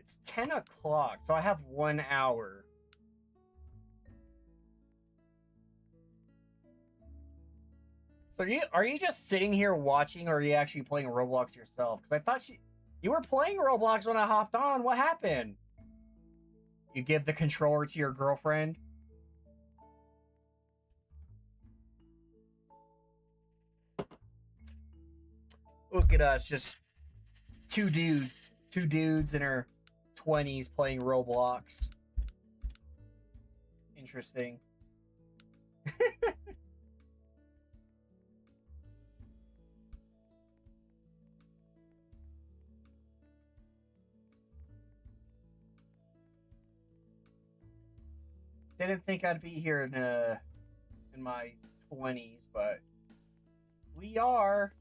It's 10 o'clock, so I have 1 hour. So are you just sitting here watching, or are you actually playing Roblox yourself? Because I thought you were playing Roblox when I hopped on. What happened? You give the controller to your girlfriend? Look at us, just two dudes in her 20s playing Roblox. Interesting. Didn't think I'd be here in my 20s, but we are.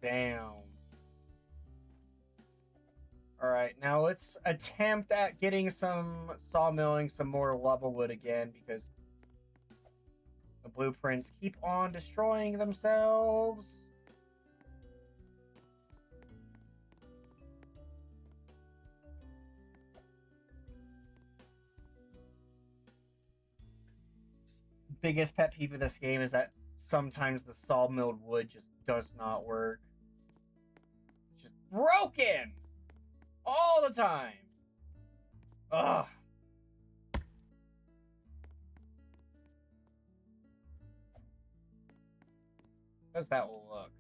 Damn. Alright, now let's attempt at getting some sawmilling, some more lava wood again, because the blueprints keep on destroying themselves. Biggest pet peeve of this game is that sometimes the sawmilled wood just does not work. It's just broken all the time. Ugh. How does that look?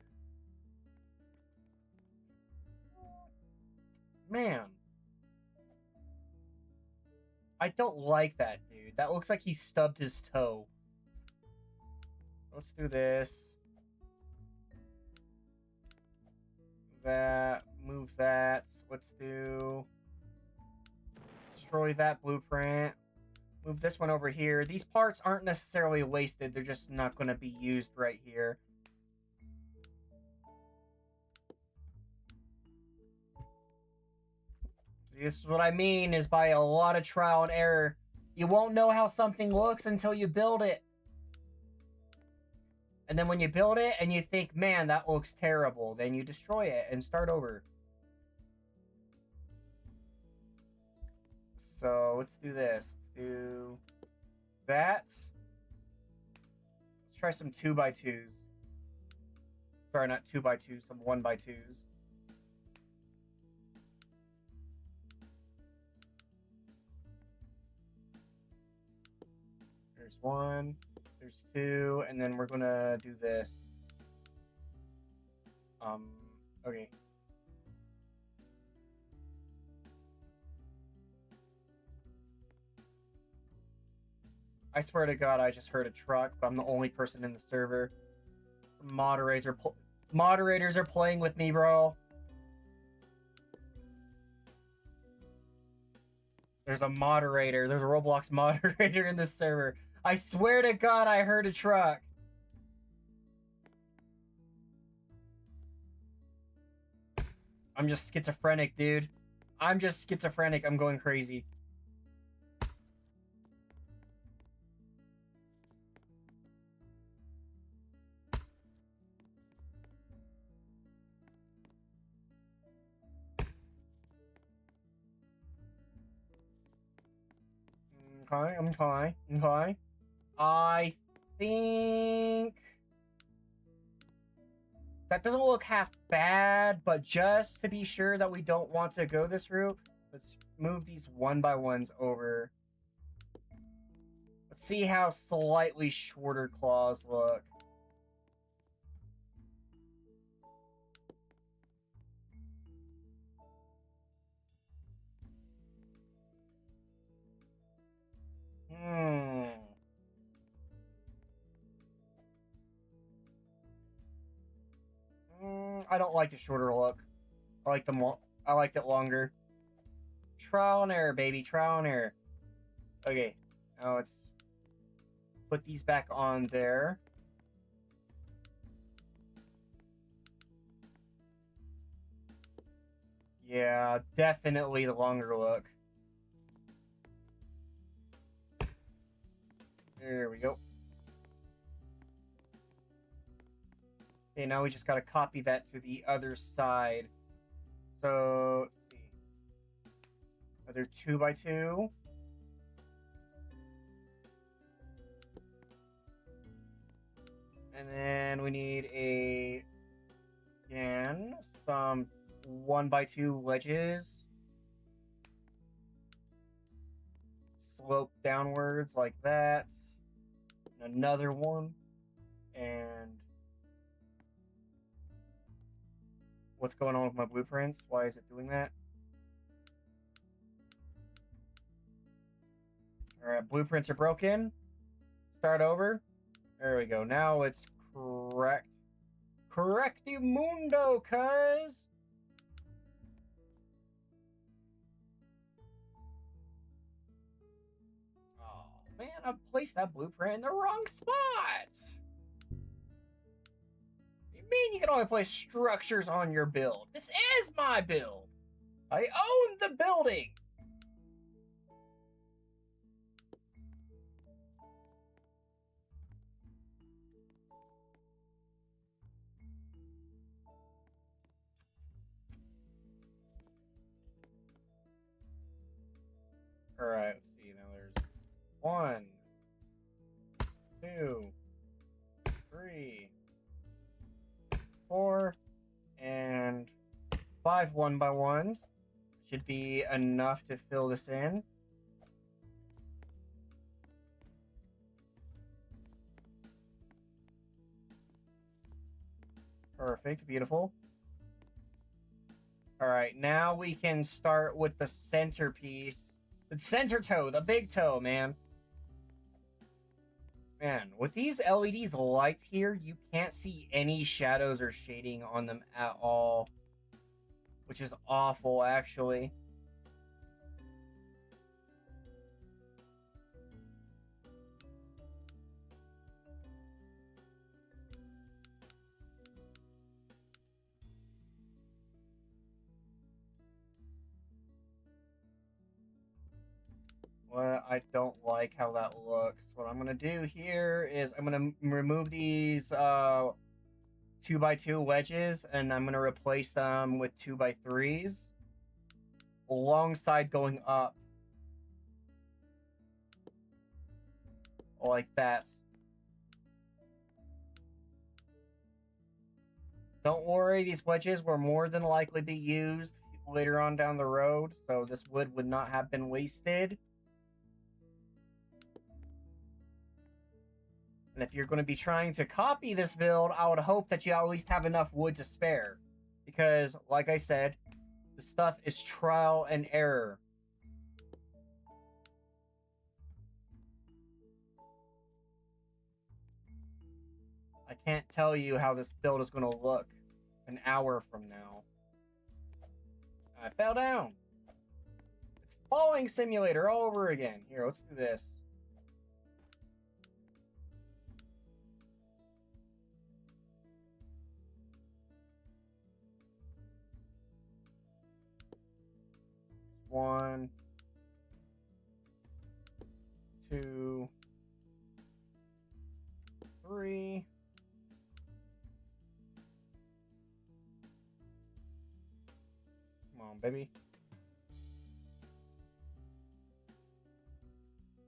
Man. I don't like that, dude. That looks like he stubbed his toe. Let's do this. That. Move that. Let's do... Destroy that blueprint. Move this one over here. These parts aren't necessarily wasted. They're just not going to be used right here. See, this is what I mean, is by a lot of trial and error. You won't know how something looks until you build it. And then when you build it and you think, man, that looks terrible, then you destroy it and start over. So let's do this. Let's do that. Let's try some 2x2s. Sorry, not 2x2s, some 1x2s. There's one. There's two, and then we're gonna do this. Okay. I swear to God, I just heard a truck, but I'm the only person in the server. Some moderators are playing with me, bro. There's a moderator. There's a Roblox moderator in this server. I swear to God, I heard a truck. I'm just schizophrenic, dude. I'm just schizophrenic. I'm going crazy. Okay. I think that doesn't look half bad, but just to be sure that we don't want to go this route, let's move these 1x1s over. Let's see how slightly shorter claws look. I don't like the shorter look. I like I liked it longer. Trial and error, baby. Trial and error. Okay. Now let's put these back on there. Yeah, definitely the longer look. There we go. Okay, now we just gotta copy that to the other side. So, let's see. Another 2x2. And then we need again, some 1x2 wedges. Slope downwards like that. Another one. And what's going on with my blueprints? Why is it doing that? Alright, blueprints are broken. Start over. There we go. Now it's correct. Correctimundo, cuz! Oh, man, I placed that blueprint in the wrong spot! You mean you can only place structures on your build? This is my build! I own the building! Alright, let's see. Now there's 1, 2, 3, 4, and 5 1x1s. Should be enough to fill this in. Perfect, beautiful. Alright, now we can start with the centerpiece. The center toe, the big toe, man. Man, with these LEDs lights here, you can't see any shadows or shading on them at all. Which is awful, actually. Well, I don't like how that looks. What I'm gonna do here is I'm gonna remove these 2x2 wedges, and I'm gonna replace them with 2x3s alongside going up like that. Don't worry, these wedges will more than likely be used later on down the road, so this wood would not have been wasted. And if you're going to be trying to copy this build, I would hope that you at least have enough wood to spare. Because, like I said, the stuff is trial and error. I can't tell you how this build is going to look an hour from now. I fell down. It's falling simulator all over again. Here, let's do this. One, 2, 3. Come on, baby.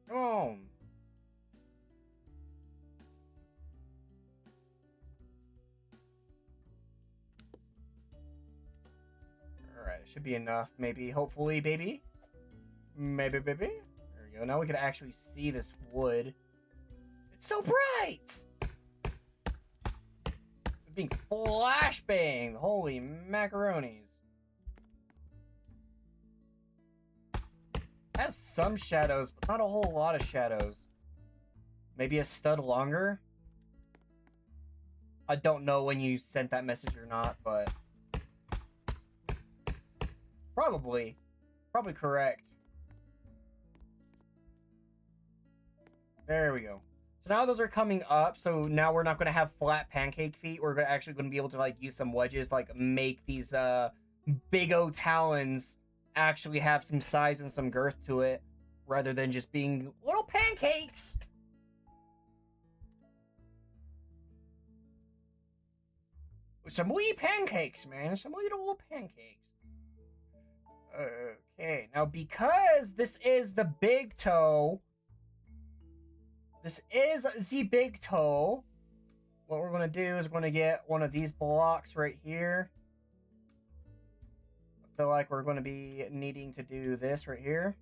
Come on. Alright, it should be enough, maybe. Hopefully, baby. Maybe, baby. There we go. Now we can actually see this wood. It's so bright! It's being flashbanged. Holy macaronis. Has some shadows, but not a whole lot of shadows. Maybe a stud longer? I don't know when you sent that message or not, but... Probably. Probably correct. There we go. So now those are coming up, so now we're not going to have flat pancake feet. We're actually going to be able to, like, use some wedges, like, make these, big-o talons actually have some size and some girth to it, rather than just being little pancakes. Some wee pancakes, man. Some wee little pancakes. Okay, now because this is the big toe, what we're going to do is we're going to get one of these blocks right here. I feel like we're going to be needing to do this right here.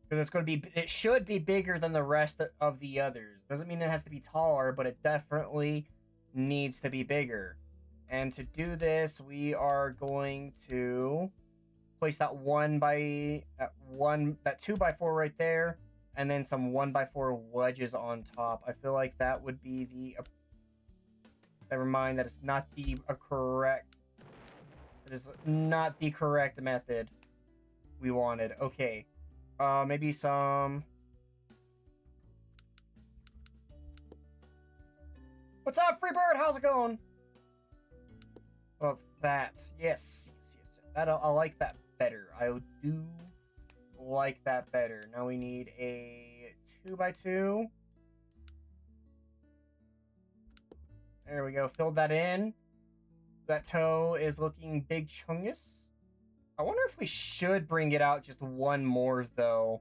Because it's going to be, it should be bigger than the rest of the others. Doesn't mean it has to be taller, but it definitely needs to be bigger. And to do this, we are going to place that 2x4 right there, and then some 1x4 wedges on top. I feel like that would be the. Never mind, that is not the correct. It is not the correct method we wanted. Okay, maybe some. What's up, Freebird? How's it going? Oh, that. Yes. That I like that better. I do like that better. Now we need a 2x2. There we go. Filled that in. That toe is looking big chungus. I wonder if we should bring it out just one more, though.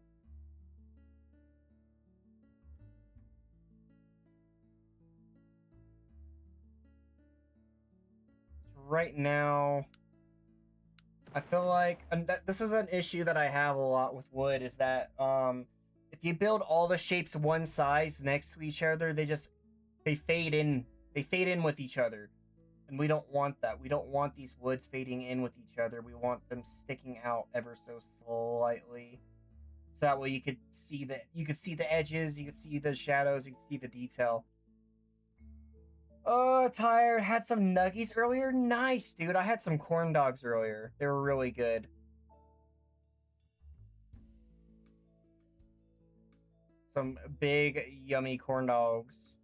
Right now, I feel like, and this is an issue that I have a lot with wood, is that if you build all the shapes one size next to each other, they fade in with each other, and we don't want that. We don't want these woods fading in with each other. We want them sticking out ever so slightly, so that way you could see the edges, you could see the shadows, you could see the detail. Oh, tired. Had some nuggies earlier. Nice, dude. I had some corn dogs earlier. They were really good. Some big, yummy corn dogs.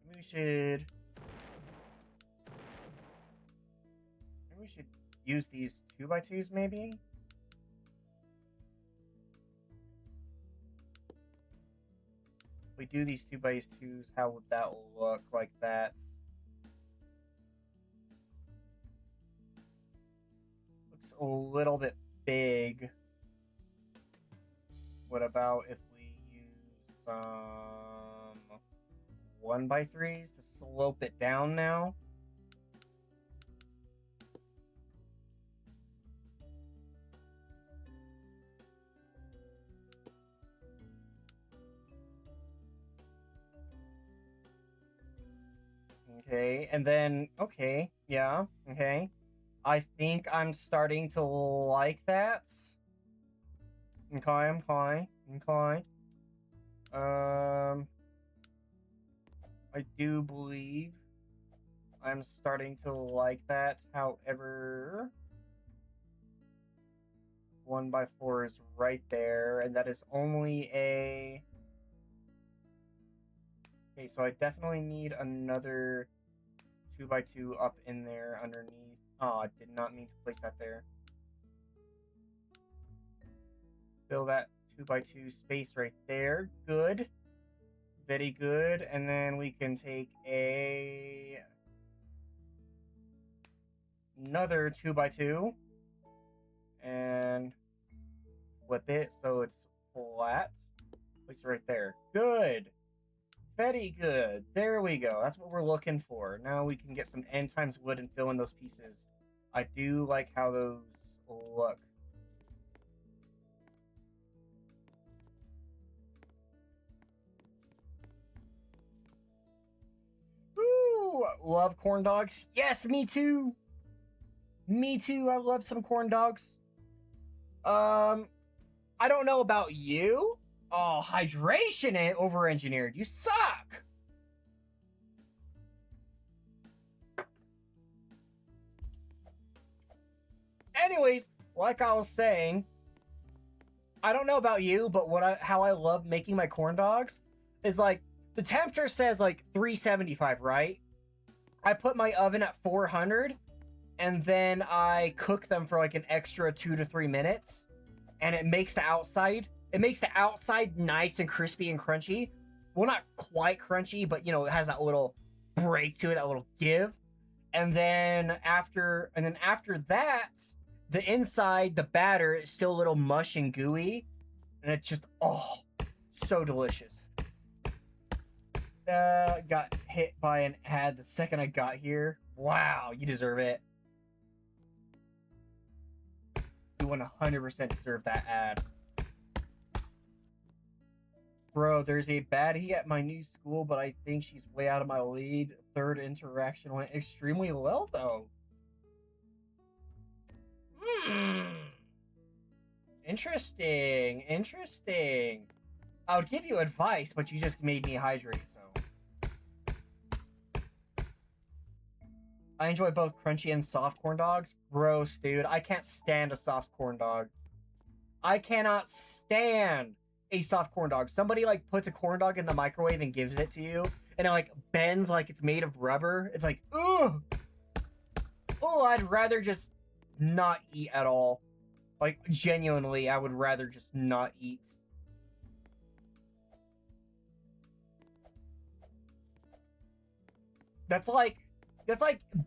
Maybe we should use these 2x2s, maybe? We do these 2x2s, how would that look like that? Looks a little bit big. What about if we use some 1x3s to slope it down now? Okay, and then, okay, yeah, okay. I think I'm starting to like that. Okay, I'm fine. Okay. I do believe I'm starting to like that. However, 1x4 is right there, and that is only a... Okay, so I definitely need another 2x2 up in there underneath. Oh, I did not mean to place that there. Fill that 2x2 space right there. Good. Very good. And then we can take another 2x2 and flip it so it's flat. Place it right there. Good. Very good. There we go. That's what we're looking for. Now we can get some N times wood and fill in those pieces. I do like how those look. Ooh, love corn dogs. Yes, me too. Me too. I love some corn dogs. I don't know about you. Oh, hydration and over-engineered. You suck! Anyways, like I was saying, I don't know about you, but how I love making my corn dogs is like, the temperature says like 375, right? I put my oven at 400, and then I cook them for like an extra 2 to 3 minutes, and it makes the outside It makes the outside nice and crispy and crunchy. Well, not quite crunchy, but you know, it has that little break to it, that little give. And then after that, the inside, the batter is still a little mush and gooey, and it's just so delicious. Got hit by an ad the second I got here. Wow, you deserve it. You 100% deserve that ad. Bro, there's a baddie at my new school, but I think she's way out of my league. Third interaction went extremely well, though. Interesting. I would give you advice, but you just made me hydrate, so. I enjoy both crunchy and soft corn dogs. Gross, dude. I can't stand a soft corn dog. I cannot stand a soft corn dog. Somebody like puts a corn dog in the microwave and gives it to you, and it like bends like it's made of rubber. It's like, ugh. Oh, I'd rather just not eat at all. Like, genuinely, I would rather just not eat. That's like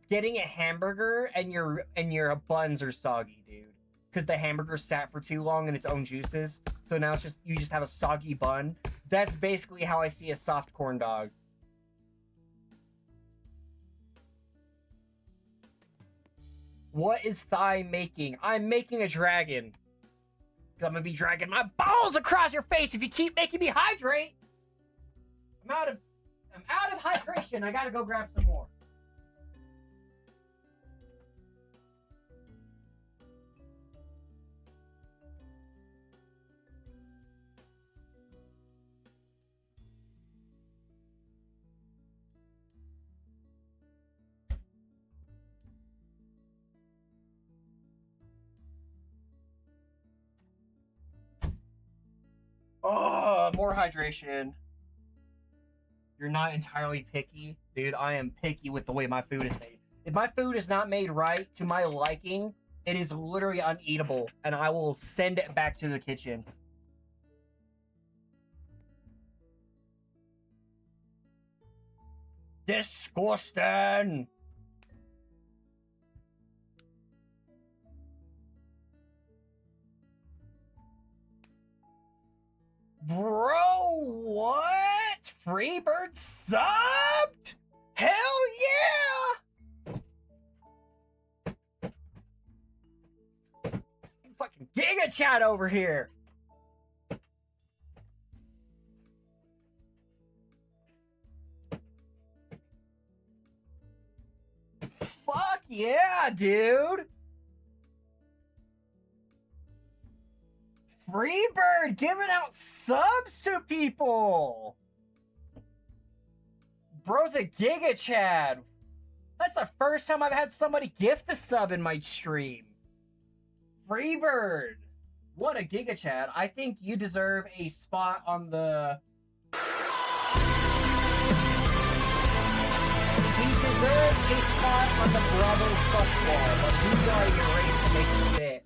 getting a hamburger and your buns are soggy, dude. Because the hamburger sat for too long in its own juices. So now it's just you just have a soggy bun. That's basically how I see a soft corn dog. What is Thigh making? I'm making a dragon. I'm gonna be dragging my balls across your face if you keep making me hydrate. I'm out of hydration. I gotta go grab some more. Oh, more hydration. You're not entirely picky. Dude, I am picky with the way my food is made. If my food is not made right to my liking, it is literally uneatable, and I will send it back to the kitchen. Disgusting! Bro, what? Freebird subbed? Hell yeah! Fucking Giga Chat over here. Fuck yeah, dude. Freebird giving out subs to people. Bro's a Giga Chad. That's the first time I've had somebody gift a sub in my stream. Freebird. What a Giga Chad. I think you deserve a spot on the... He deserves a spot on the Bravo fuckball, but who's already erased to make it fit?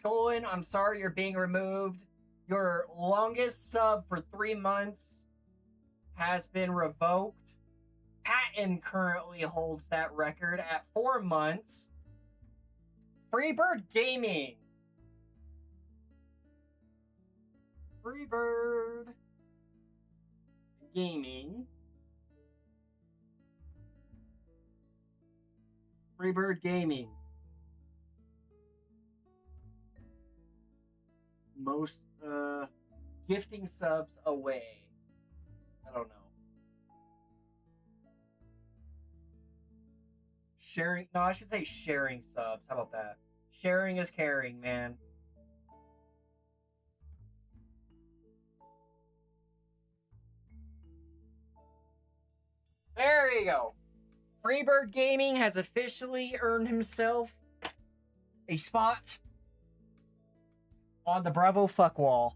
Skolin, I'm sorry you're being removed. Your longest sub for 3 months has been revoked. Patton currently holds that record at 4 months. Freebird Gaming. Freebird Gaming. Freebird Gaming. Most gifting subs away. I don't know. Sharing, no, I should say sharing subs. How about that? Sharing is caring, man. There you go. Freebird Gaming has officially earned himself a spot on the Bravo fuck wall.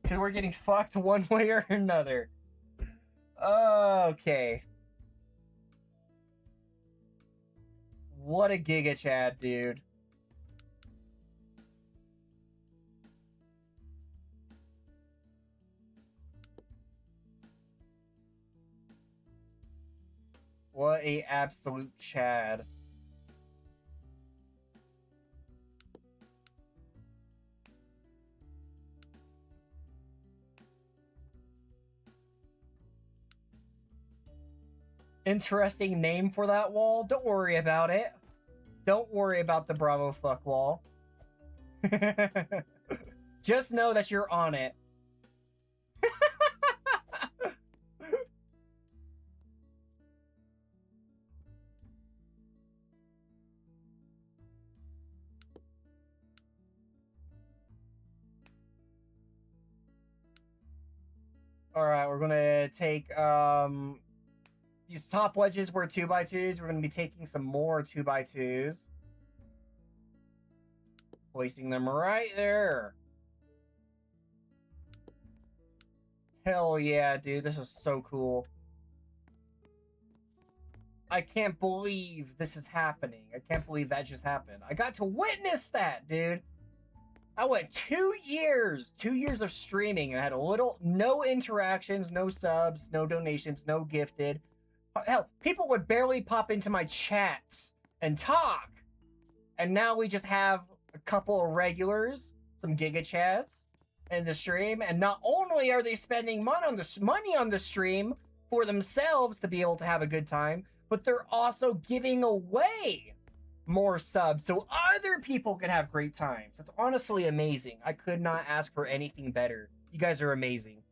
Because we're getting fucked one way or another. Okay. What a Giga Chad, dude. What a absolute Chad. Interesting name for that wall. Don't worry about it. Don't worry about the Bravo fuck wall. Just know that you're on it. Alright, we're gonna take these top wedges were 2x2s. We're gonna be taking some more 2x2s. Placing them right there. Hell yeah, dude. This is so cool. I can't believe this is happening. I can't believe that just happened. I got to witness that, dude. I went 2 years of streaming and had no interactions, no subs, no donations, no gifted. Hell, people would barely pop into my chats and talk. And now we just have a couple of regulars, some Giga Chats in the stream. And not only are they spending money on the stream for themselves to be able to have a good time, but they're also giving away more subs so other people can have great times. That's honestly amazing. I could not ask for anything better. You guys are amazing.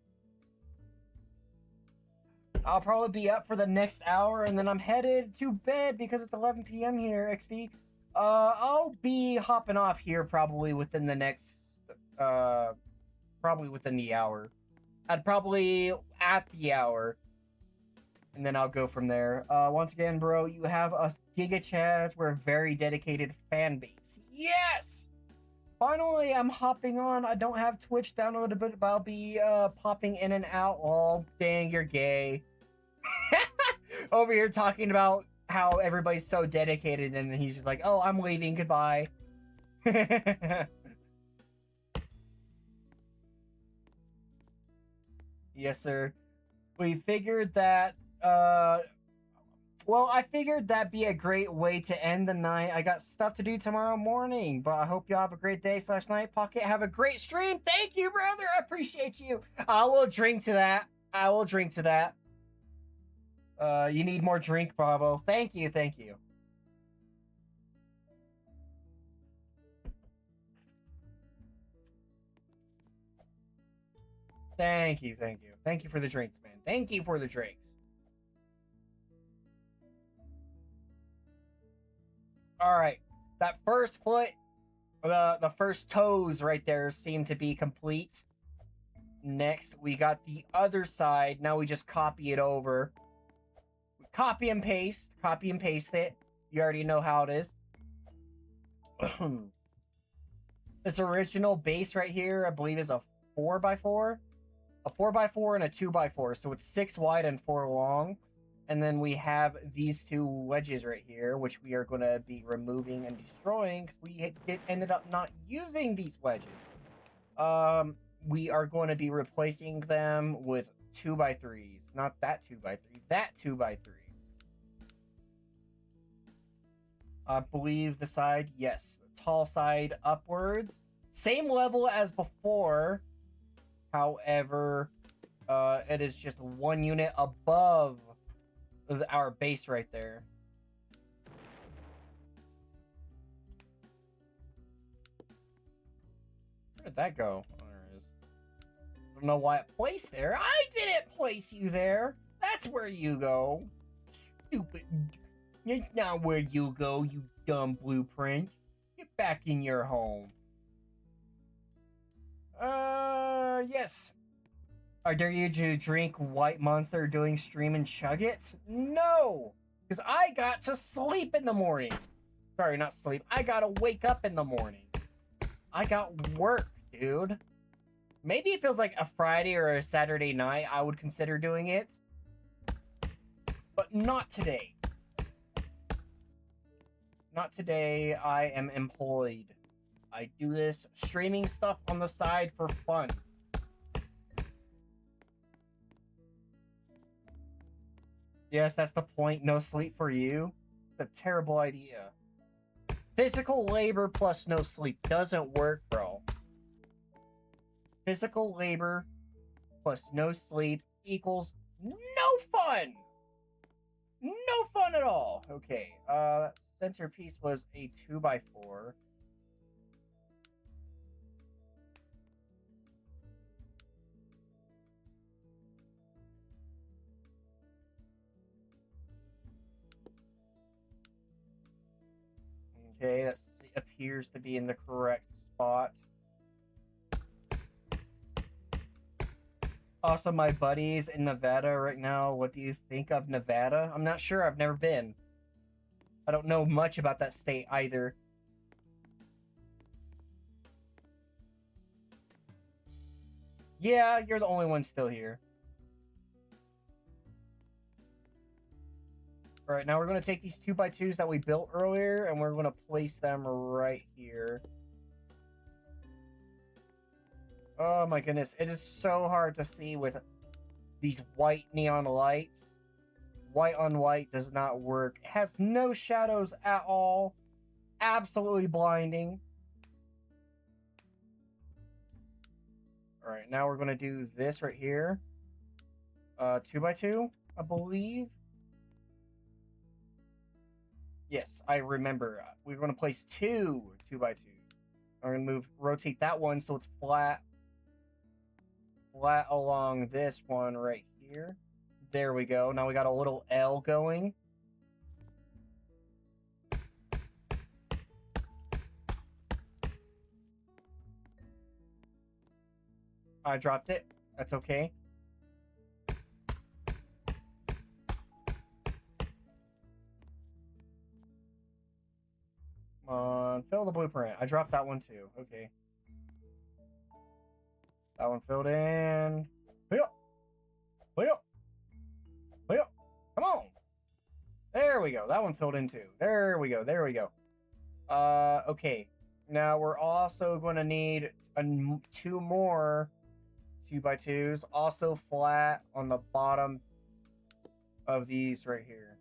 I'll probably be up for the next hour and then I'm headed to bed because it's 11 p.m. here, XD. I'll be hopping off here probably within the next, probably within the hour. I'd probably at the hour. And then I'll go from there. Once again, bro, you have us Giga Chads. We're a very dedicated fan base. Yes! Finally, I'm hopping on. I don't have Twitch downloaded, but I'll be popping in and out. Oh, dang, you're gay. Over here talking about how everybody's so dedicated, and then he's just like, oh, I'm leaving. Goodbye. Yes, sir. We figured that well, I figured that'd be a great way to end the night. I got stuff to do tomorrow morning, but I hope y'all have a great day / night. Pocket, have a great stream. Thank you, brother. I appreciate you. I will drink to that. I will drink to that. You need more drink, Bravo. Thank you, thank you. Thank you, thank you. Thank you for the drinks, man. Thank you for the drinks. All right, that first foot, the first toes right there seem to be complete. Next, we got the other side. Now we just copy it over. Copy and paste it. You already know how it is. This original base right here, I believe, is a 4x4. A 4x4 and a 2x4. So it's 6 wide and 4 long. And then we have these two wedges right here, which we are going to be removing and destroying because we ended up not using these wedges. We are going to be replacing them with 2x3s. Not that 2x3, that 2x3. I believe the side, yes. Tall side upwards. Same level as before. However, it is just 1 unit above our base right there. Where did that go? Oh, there it is. I don't know why it placed there. I didn't place you there. That's where you go. Stupid. That's not where you go, you dumb blueprint. Get back in your home. Yes. I dare you to drink White Monster doing stream and chug it? No! Because I got to sleep in the morning. Sorry, not sleep. I gotta wake up in the morning. I got work, dude. Maybe it feels like a Friday or a Saturday night, I would consider doing it. But not today. Not today. I am employed. I do this streaming stuff on the side for fun. Yes, that's the point. No sleep for you. It's a terrible idea. Physical labor plus no sleep doesn't work, bro. Physical labor plus no sleep equals no fun. No fun at all. Okay, centerpiece was a 2x4. Okay, that appears to be in the correct spot. Also, my buddy's in Nevada right now. What do you think of Nevada? I'm not sure. I've never been. I don't know much about that state either. Yeah, you're the only one still here. All right, now we're going to take these 2x2s that we built earlier, and we're going to place them right here. Oh my goodness, it is so hard to see with these white neon lights. White on white does not work. It has no shadows at all. Absolutely blinding. All right, now we're going to do this right here. 2x2, I believe. Yes, I remember. We're going to place 2x2s. I'm going to rotate that one so it's flat along this one right here. There we go. Now we got a little L going. I dropped it. That's okay. Come on, fill the blueprint. I dropped that one too. Okay. That one filled in. Come on. There we go. That one filled in too. There we go. Okay. Now we're also going to need 2 more 2x2s. Also flat on the bottom of these right here.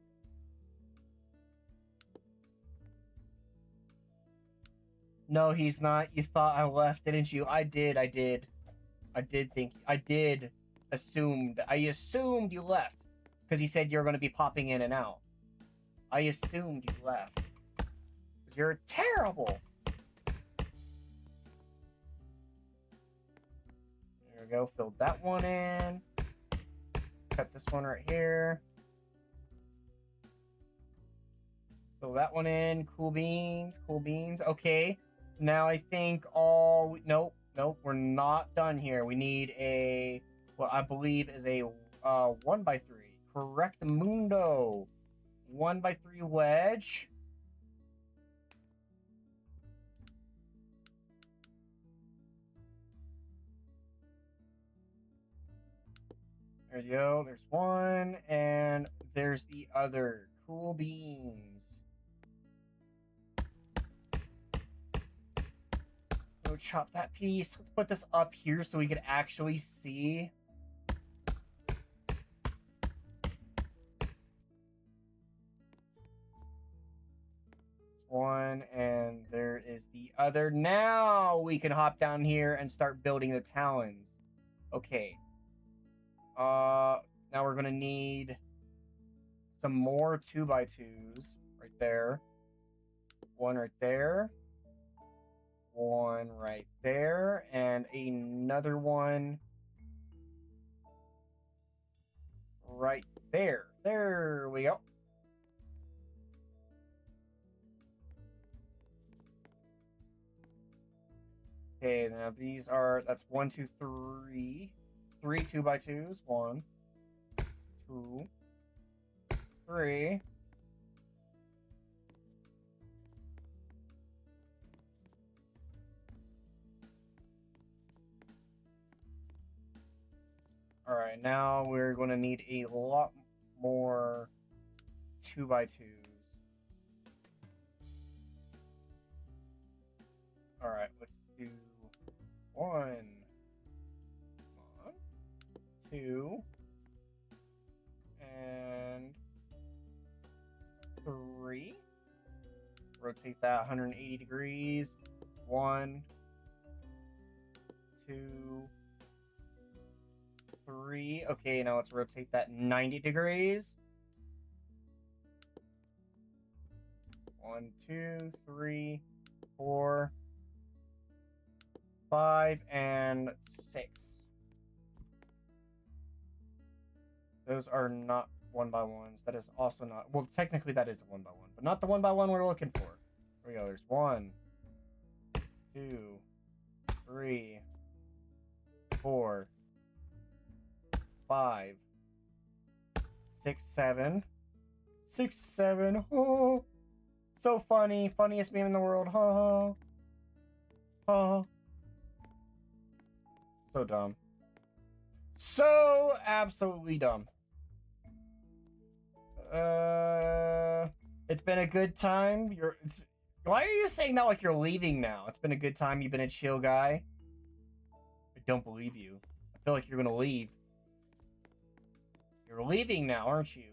No, he's not. You thought I left, didn't you? I did assumed you left. Because you said you're going to be popping in and out. I assumed you left. Because you're terrible. There we go. Filled that one in. Cut this one right here. Fill that one in. Cool beans. Okay. Now I think all... Nope, we're not done here. We need a... what I believe is a 1x3. Correct mundo. 1x3 wedge. There you go. There's one. And there's the other. Cool beans. Go chop that piece. Let's put this up here so we can actually see. One, and there is the other. Now we can hop down here and start building the talons. Okay. Now we're gonna need some more 2x2s right there. One right there. One right there, and another one right there. There we go. Okay, now these are, that's 1, 2, 3. 3 2x2s. 1, 2, 3. All right, now we're going to need a lot more 2x2s. All right, let's do 1, 2, and 3. Rotate that 180 degrees. 1, 2, 3. Okay, now let's rotate that 90 degrees. 1, 2, 3, 4, 5, and 6. Those are not 1x1s. That is also not... Well, technically that is a 1x1, but not the 1x1 we're looking for. Here we go. There's 1, 2, 3, 4, 5, 6, 7. 6, 7. Oh, so funny. Funniest meme in the world. Ha ha. So dumb. So absolutely dumb. It's been a good time. Why are you saying that like you're leaving now? It's been a good time. You've been a chill guy. I don't believe you. I feel like you're gonna leave. You're leaving now, aren't you?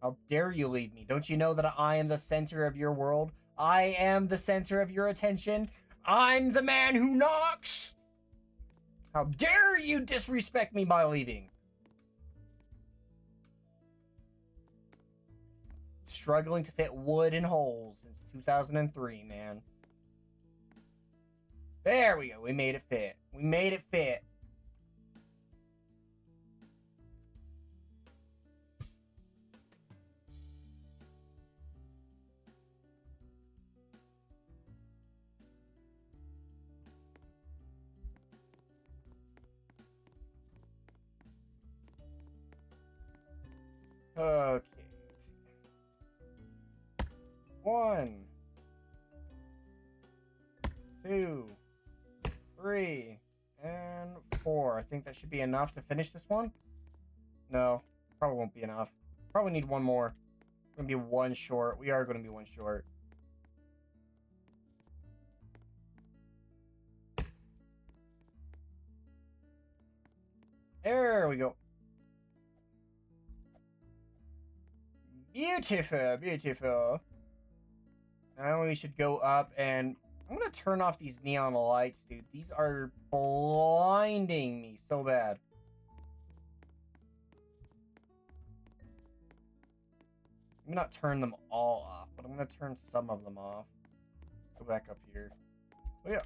How dare you leave me? Don't you know that I am the center of your world? I am the center of your attention. I'm the man who knocks. How dare you disrespect me by leaving? Struggling to fit wood in holes since 2003, man. There we go. We made it fit. We made it fit. Okay. 1, 2, 3, and 4. I think that should be enough to finish this one. No, probably won't be enough. Probably need one more. We're gonna be one short. We are gonna be one short. There we go. Beautiful, beautiful. Now we should go up and... I'm gonna turn off these neon lights, dude. These are blinding me so bad. I'm gonna not turn them all off, but I'm gonna turn some of them off. Go back up here. Oh yeah.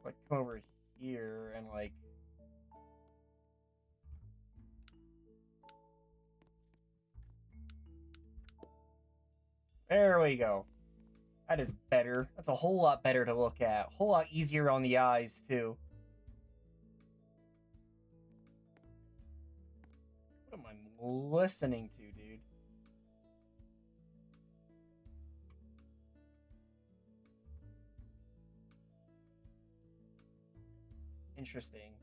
Like come over here and like... There we go. That is better. That's a whole lot better to look at. A whole lot easier on the eyes, too. What am I listening to, dude? Interesting.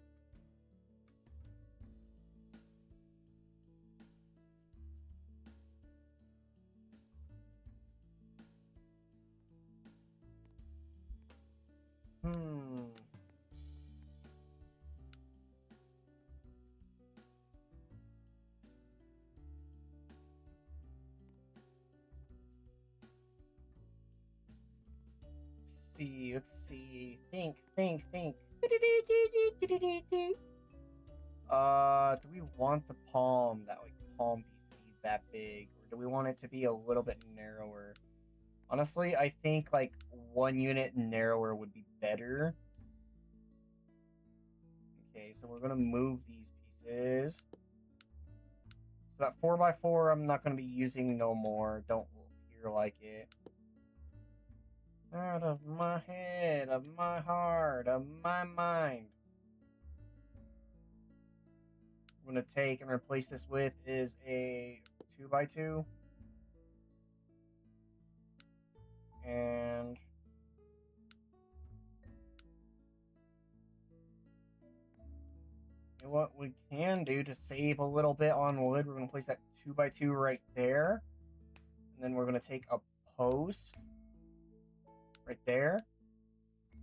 Let's see. Think. Do we want the palm, that like palm piece to be that big? Or do we want it to be a little bit narrower? Honestly, I think like 1 unit narrower would be better. Okay, so we're gonna move these pieces. So that 4x4 I'm not gonna be using no more. Don't appear like it. Out of my head, of my heart, of my mind. I'm gonna take and replace this with is a 2x2. And you know what we can do to save a little bit on wood, we're gonna place that 2x2 right there. And then we're gonna take a post right there.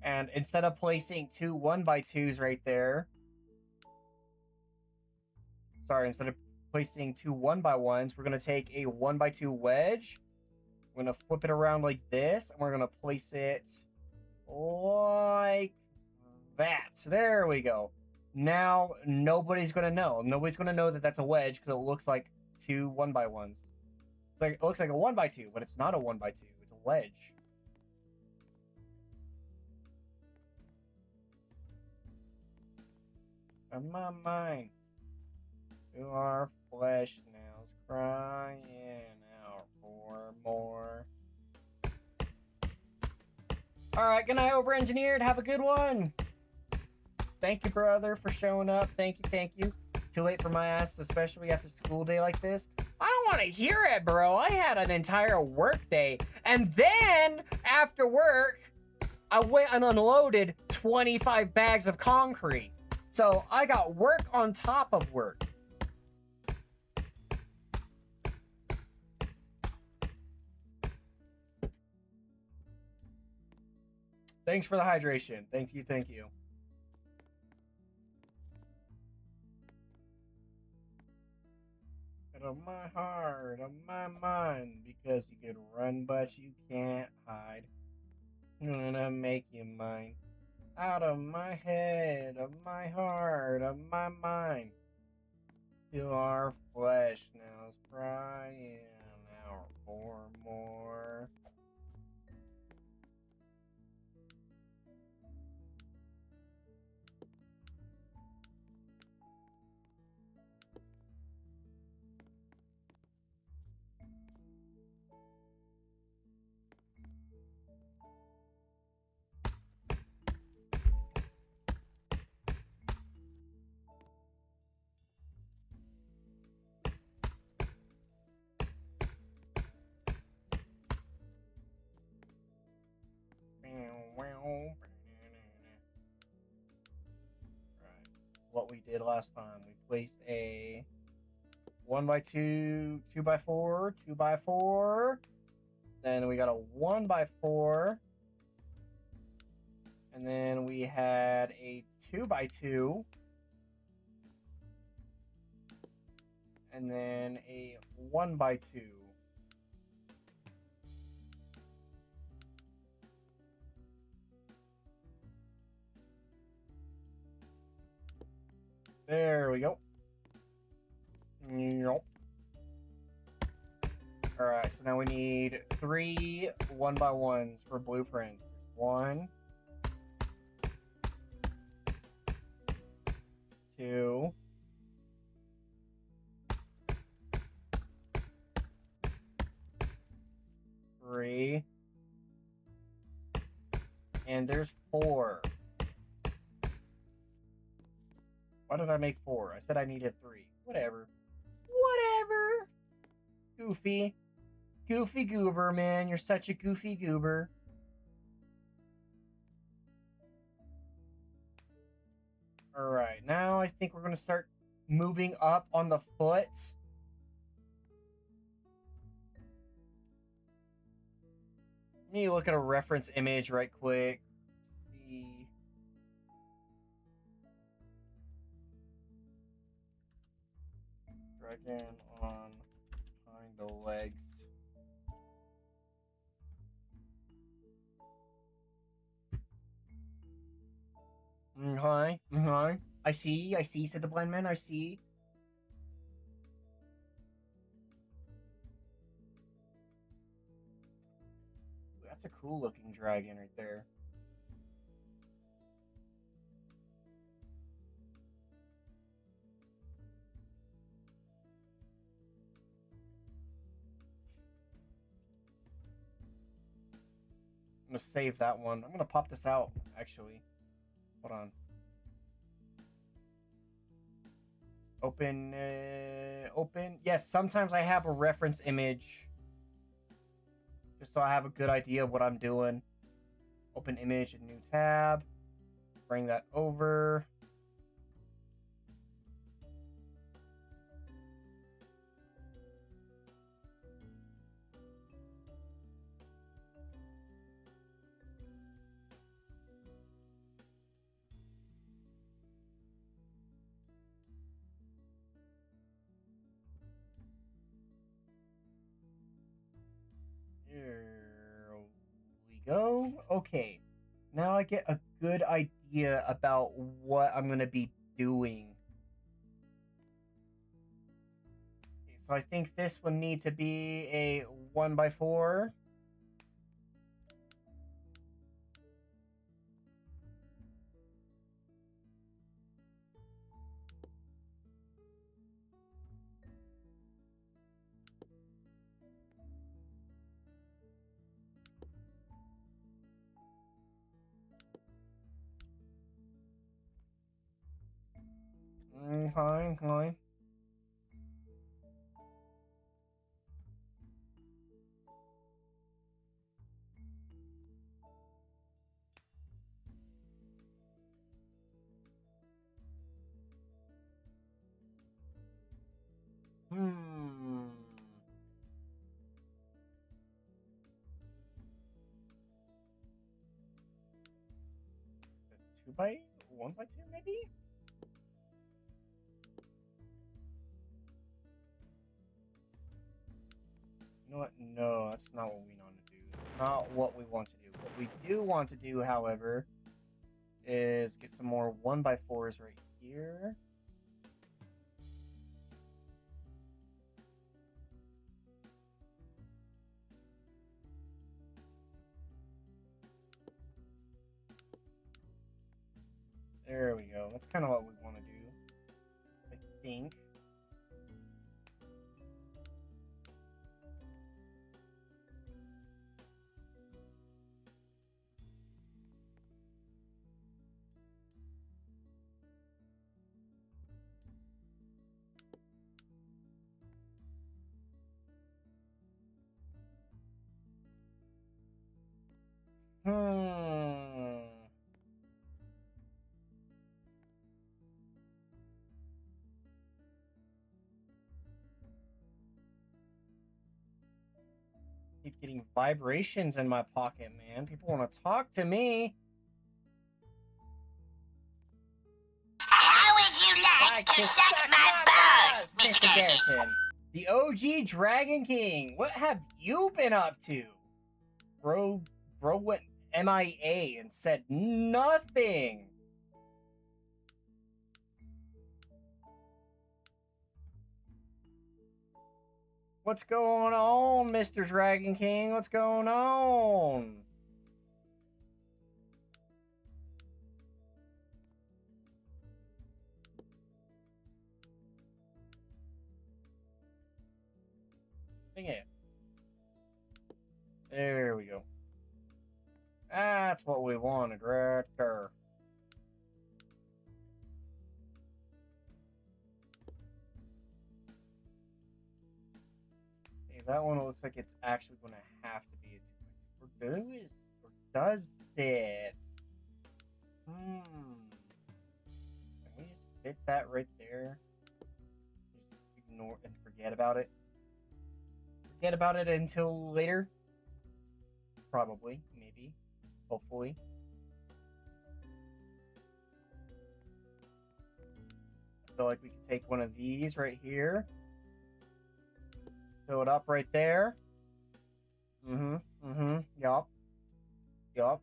And instead of placing two 1x2s right there, instead of placing two 1x1s, we're gonna take a 1x2 wedge. We're gonna flip it around like this, and we're gonna place it like that. There we go. Now nobody's gonna know. Nobody's gonna know that that's a wedge because it looks like two 1x1s. It looks like a 1x2, but it's not a 1x2. It's a wedge. On my mind, to our flesh nails crying out for more. All right, good night, over-engineered. Have a good one. Thank you, brother, for showing up. Thank you. Too late for my ass, especially after school day like this. I don't want to hear it, bro. I had an entire work day. And then, after work, I went and unloaded 25 bags of concrete. So, I got work on top of work. Thanks for the hydration. Thank you. Of my heart, of my mind, because you can run but you can't hide. I'm gonna make you mine. Out of my head, of my heart, of my mind. To our flesh now is crying out for more. What we did last time. We placed a 1x2, 2x4, 2x4. Then we got a 1x4. And then we had a 2x2. And then a 1x2. There we go. Nope. Alright, so now we need 3 1x1s for blueprints. There's 1, 2, 3, and there's 4. Why did I make 4? I said I needed 3. Whatever. Goofy. Goofy goober, man. You're such a goofy goober. Alright, now I think we're going to start moving up on the foot. Let me look at a reference image right quick. Let's see. Dragon on hind legs. Hi. I see, said the blind man. I see. That's a cool looking dragon right there. gonna save that one. I'm gonna pop this out, actually. Hold on. Open, open. Yes, sometimes I have a reference image. Just so I have a good idea of what I'm doing. Open image, a new tab. Bring that over. Here we go. Okay. Now I get a good idea about what I'm going to be doing. Okay, so I think this would need to be a 1x4. Fine, fine. Hmm. 1x2, maybe? You know what? No, that's not what we want to do. That's not what we want to do. What we do want to do, however, is get some more 1x4s right here. There we go. That's kind of what we want to do, I think. Hmm. Keep getting vibrations in my pocket, man. People want to talk to me. How would you like to suck my balls, Mr. Garrison? The OG Dragon King. What have you been up to? Bro went MIA and said nothing. What's going on, Mr. Dragon King? What's going on? Dang it. There we go. That's what we wanted right there. Okay, that one looks like it's actually going to have to be a 2x2. Or does it? Can we just fit that right there? Just ignore and forget about it? Forget about it until later? Probably, maybe, hopefully. I feel like we could take one of these right here. Fill it up right there. Yup. Yup.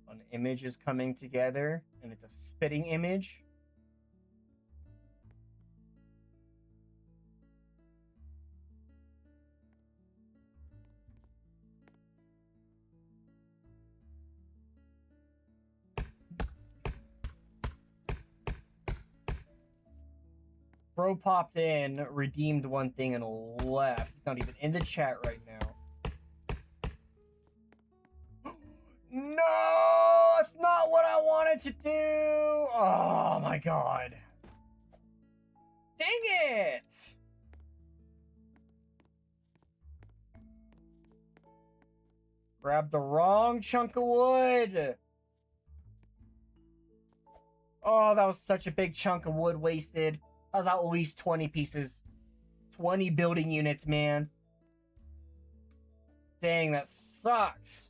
An image is coming together, and it's a spitting image. Bro popped in, redeemed one thing, and left. He's not even in the chat right now. wanted to do... Oh my god. Dang it! Grab the wrong chunk of wood. Oh, that was such a big chunk of wood wasted. That was at least 20 pieces. 20 building units, man. Dang, that sucks.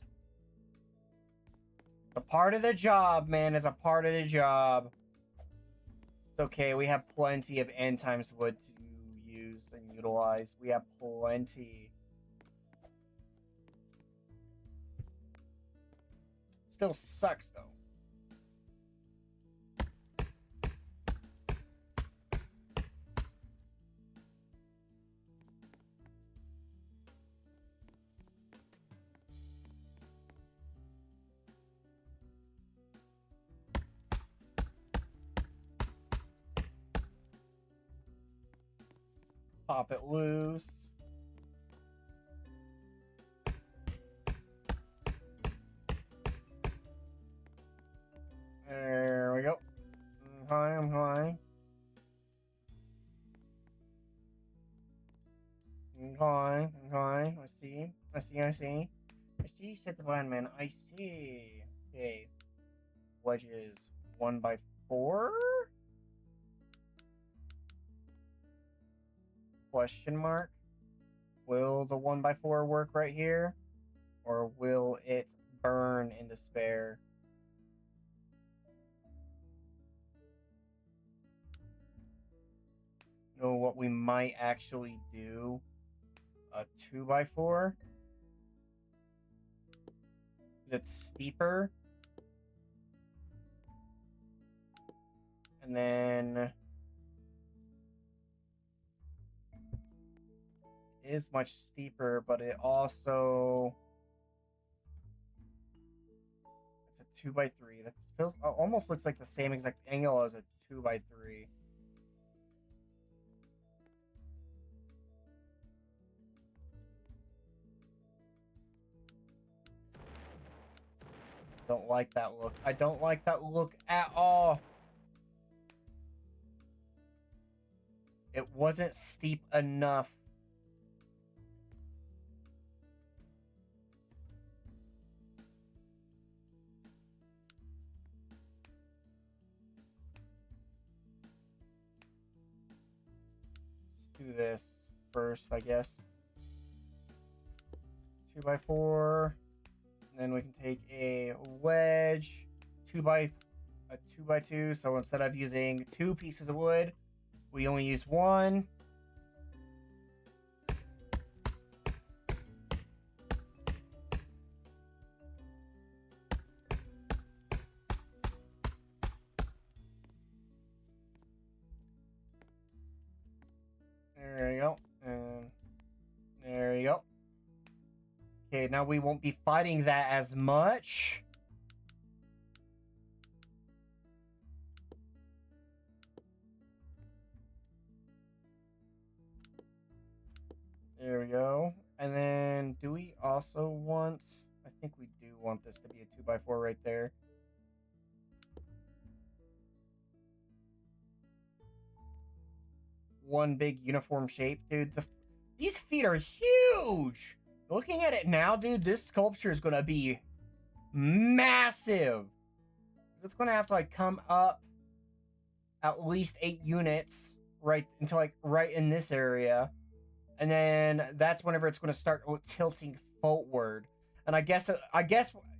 It's a part of the job, man. It's a part of the job. It's okay. We have plenty of end times wood to use and utilize. We have plenty. Still sucks, though. Pop it loose. There we go. I'm high. I see, said the blind man. I see. Okay. Wedges 1x4? Question mark. Will the 1x4 work right here? Or will it burn in despair? Know what we might actually do? A 2x4? It's steeper. And then it is much steeper, but it also it's a 2x3. That feels almost looks like the same exact angle as a 2x3. Don't like that look. I don't like that look at all. It wasn't steep enough. Let's do this first, I guess. 2x4. Then we can take a wedge, 2x2. So instead of using 2 pieces of wood, we only use 1. There you go. And there you go. Okay, now we won't be fighting that as much. There we go. And then, do we also want... I think we do want this to be a 2x4 right there. One big uniform shape. Dude, these feet are huge! Looking at it now, dude, this sculpture is going to be massive. It's going to have to, like, come up at least 8 units right into, like, right in this area. And then that's whenever it's going to start tilting forward. And I guess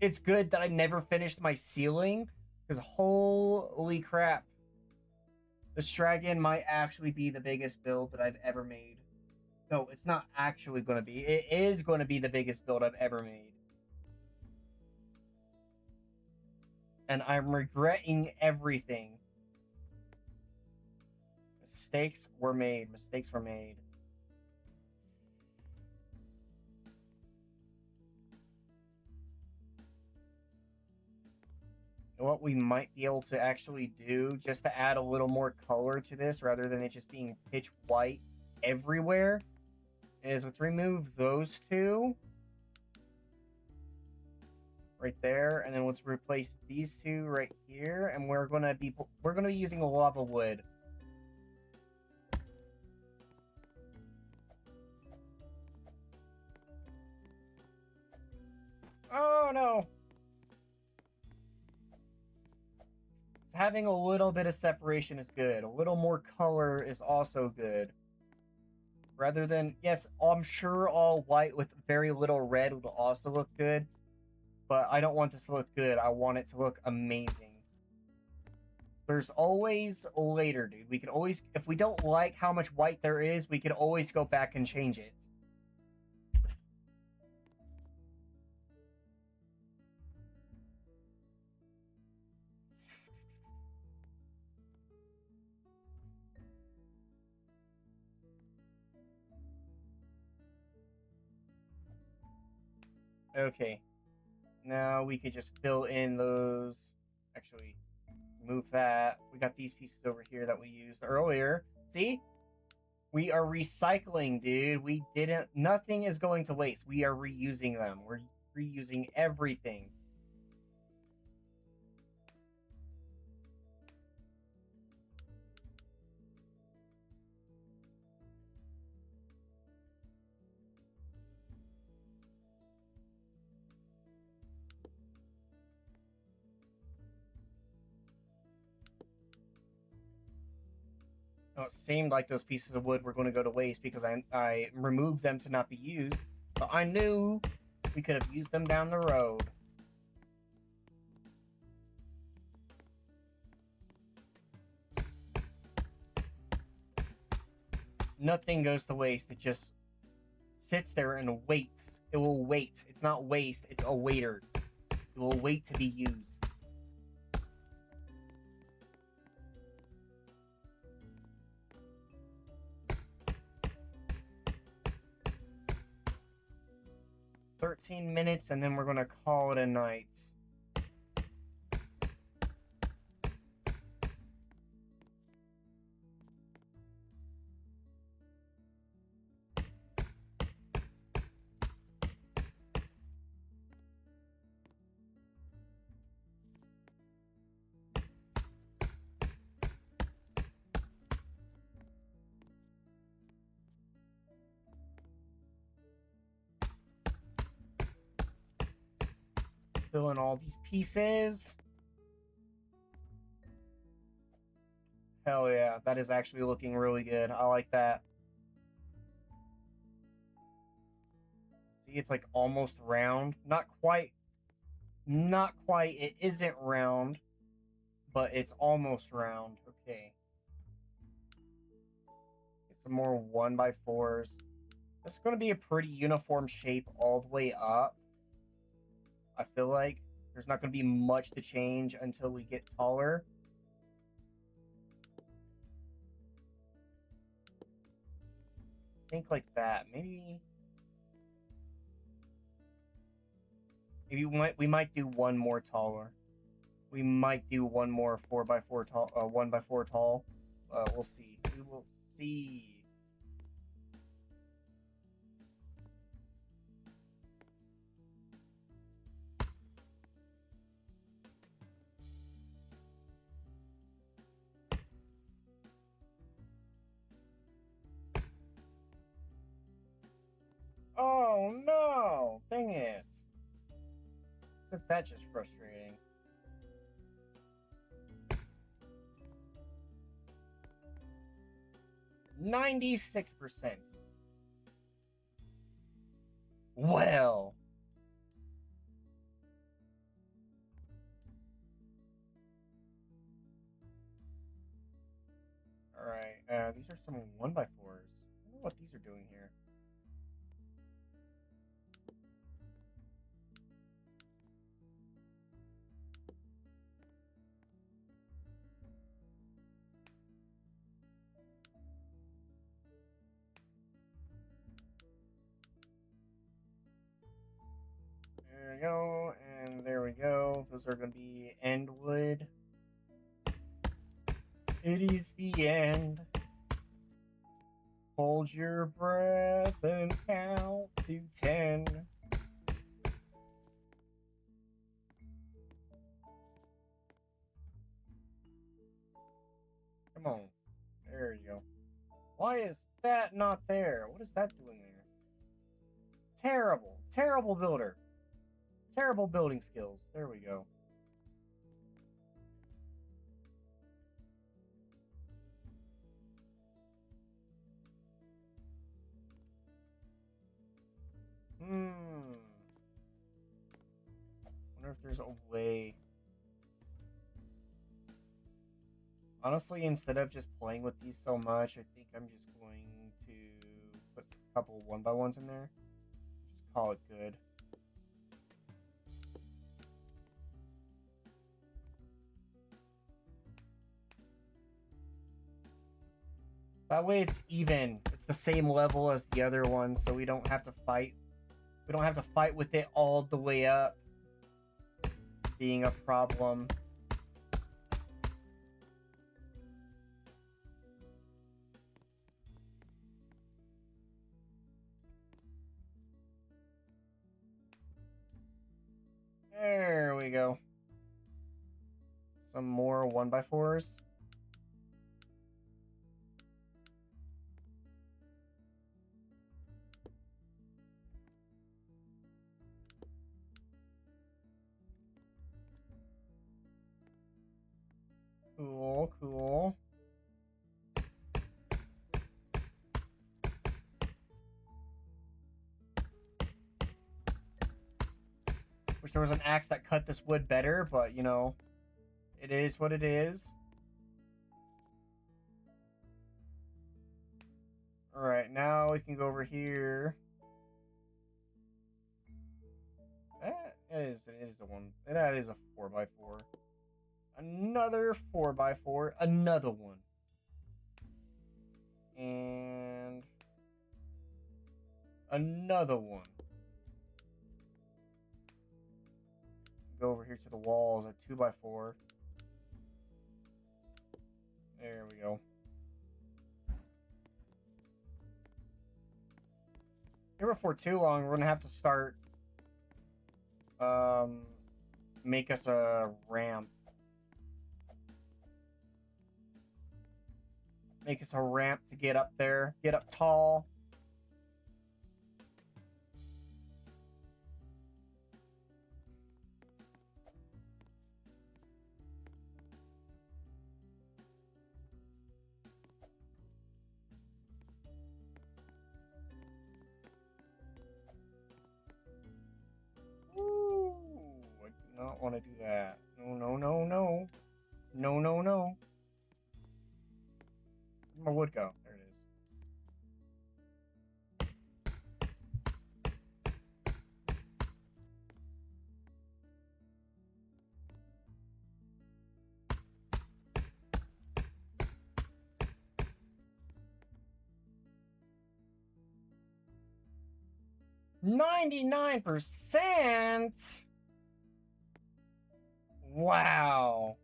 it's good that I never finished my ceiling, because holy crap. This dragon might actually be the biggest build that I've ever made. No, it's not actually going to be. It is going to be the biggest build I've ever made. And I'm regretting everything. Mistakes were made. Mistakes were made. You know what we might be able to actually do, just to add a little more color to this, rather than it just being pitch white everywhere, is let's remove those 2. right there, and then let's replace these two right here, and we're gonna be using lava wood. Oh no! Having a little bit of separation is good. A little more color is also good. Rather than, yes, I'm sure all white with very little red would also look good, but I don't want this to look good. I want it to look amazing. There's always later, dude. We can always, if we don't like how much white there is, we can always go back and change it. Okay. Now we could just fill in those. Actually, move that. We got these pieces over here that we used earlier. See? We are recycling, dude. We didn't... Nothing is going to waste. We are reusing them. We're reusing everything. Oh, it seemed like those pieces of wood were going to go to waste because I removed them to not be used. But I knew we could have used them down the road. Nothing goes to waste. It just sits there and waits. It will wait. It's not waste. It's a waiter. It will wait to be used. $13 and then we're gonna call it a night. Fill in all these pieces. Hell yeah, that is actually looking really good. I like that. See, it's like almost round. Not quite. Not quite. It isn't round, but it's almost round. Okay. Get some more 1x4s. This is going to be a pretty uniform shape all the way up. I feel like there's not going to be much to change until we get taller. Think like that. Maybe we might do one more taller. We might do one more 4x4 tall, 1x4 tall. We'll see. We will see. Oh no! Dang it! Isn't that just frustrating? %96. Well. Alright, these are some 1x4s. I don't know what these are doing here. There we go, and there we go. Those are going to be end wood. It is the end. Hold your breath and count to 10. Come on. There you go. Why is that not there? What is that doing there? Terrible. Terrible builder. Terrible building skills. There we go. Wonder if there's a way. Honestly, instead of just playing with these so much, I think I'm just going to put a couple 1x1s in there. Just call it good. That way it's even. It's the same level as the other one, so we don't have to fight. We don't have to fight with it all the way up being a problem. There we go. Some more 1x4s. Cool, cool. Wish there was an axe that cut this wood better, but you know, it is what it is. Alright, now we can go over here. That is a one. That is a 4x4. Another 4x4. Another one. And another one. Go over here to the walls, a 2x4. There we go. Here before too long, we're gonna have to start make us a ramp. Make us a ramp to get up there, get up tall. Ooh, I do not want to do that. No, no, no, no. No, no, no. Where'd my wood go? There it is. %. Wow.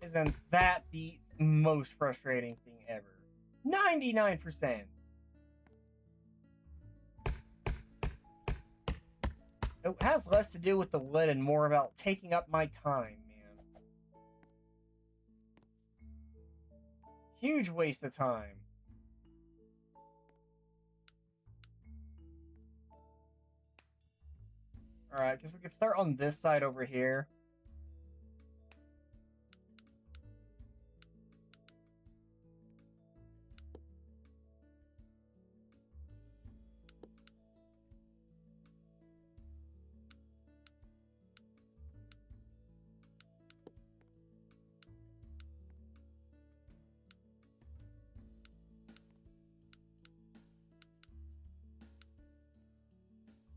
Isn't that the most frustrating thing ever? 99%. It has less to do with the lid and more about taking up my time, man. Huge waste of time. Alright, guess we could start on this side over here.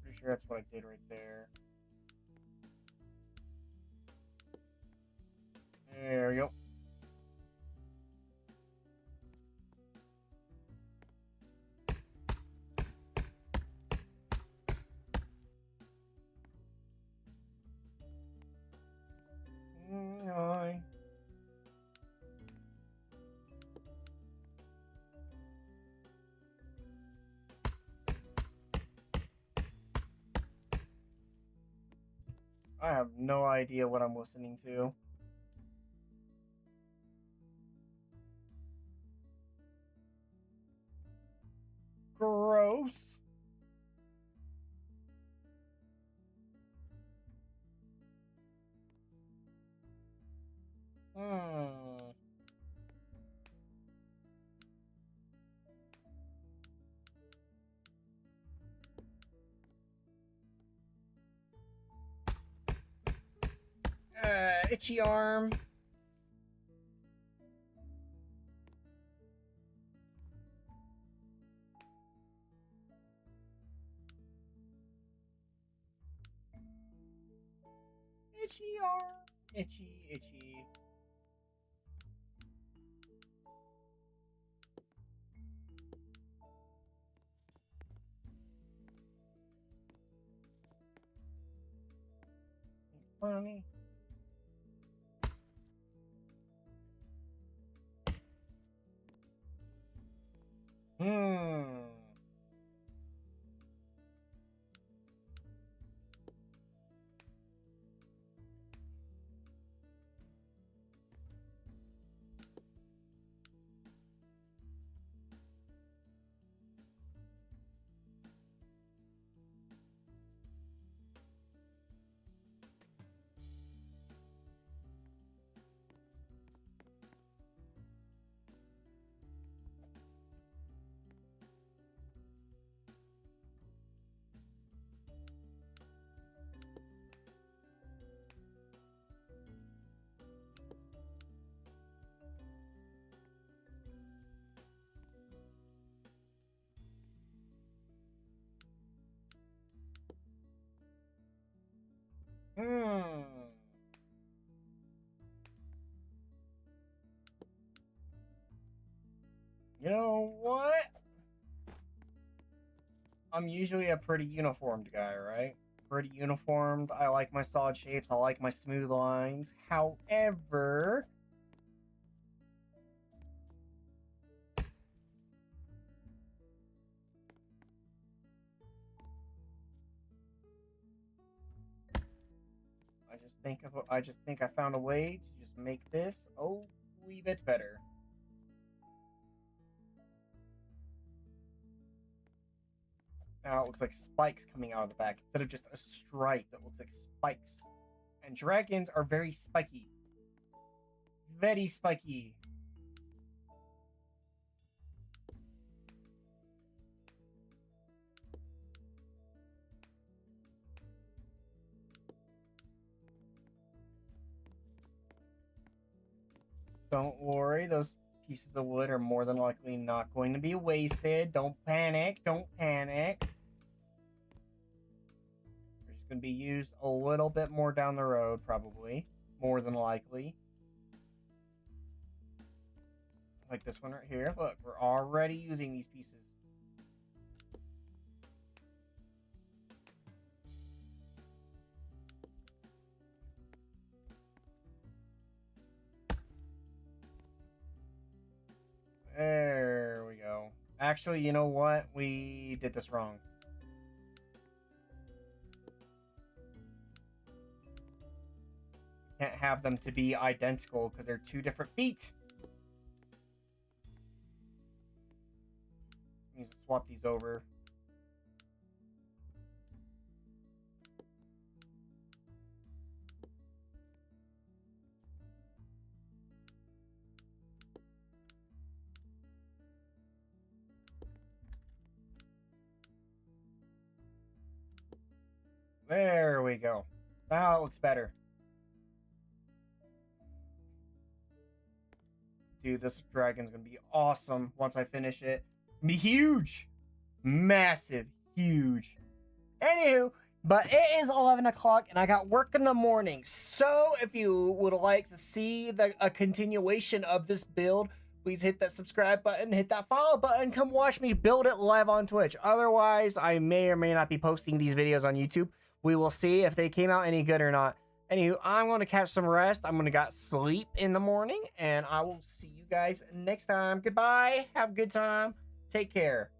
Pretty sure that's what I did right there. There we go. I have no idea what I'm listening to. Gross. Hmm. Itchy arm. Itchy arm. Itchy, itchy. Funny. Hmm. Hmm. You know what? I'm usually a pretty uniformed guy, right? Pretty uniformed. I like my solid shapes. I like my smooth lines. However, I just think I found a way to just make this a wee bit better. Now it looks like spikes coming out of the back instead of just a stripe that looks like spikes. And dragons are very spiky. Very spiky. Don't worry, those pieces of wood are more than likely not going to be wasted. Don't panic. Don't panic. They're just going to be used a little bit more down the road, probably. More than likely. Like this one right here. Look, we're already using these pieces. There we go. Actually, you know what? We did this wrong. Can't have them to be identical because they're two different feet. Need to swap these over. There we go. Now it looks better. Dude, this dragon's gonna be awesome once I finish it. Be huge! Massive. Huge. Anywho, but it is 11 o'clock and I got work in the morning. So if you would like to see a continuation of this build, please hit that subscribe button, hit that follow button, come watch me build it live on Twitch. Otherwise, I may or may not be posting these videos on YouTube. We will see if they came out any good or not. Anywho, I'm going to catch some rest. I'm going to get sleep in the morning, and I will see you guys next time. Goodbye. Have a good time. Take care.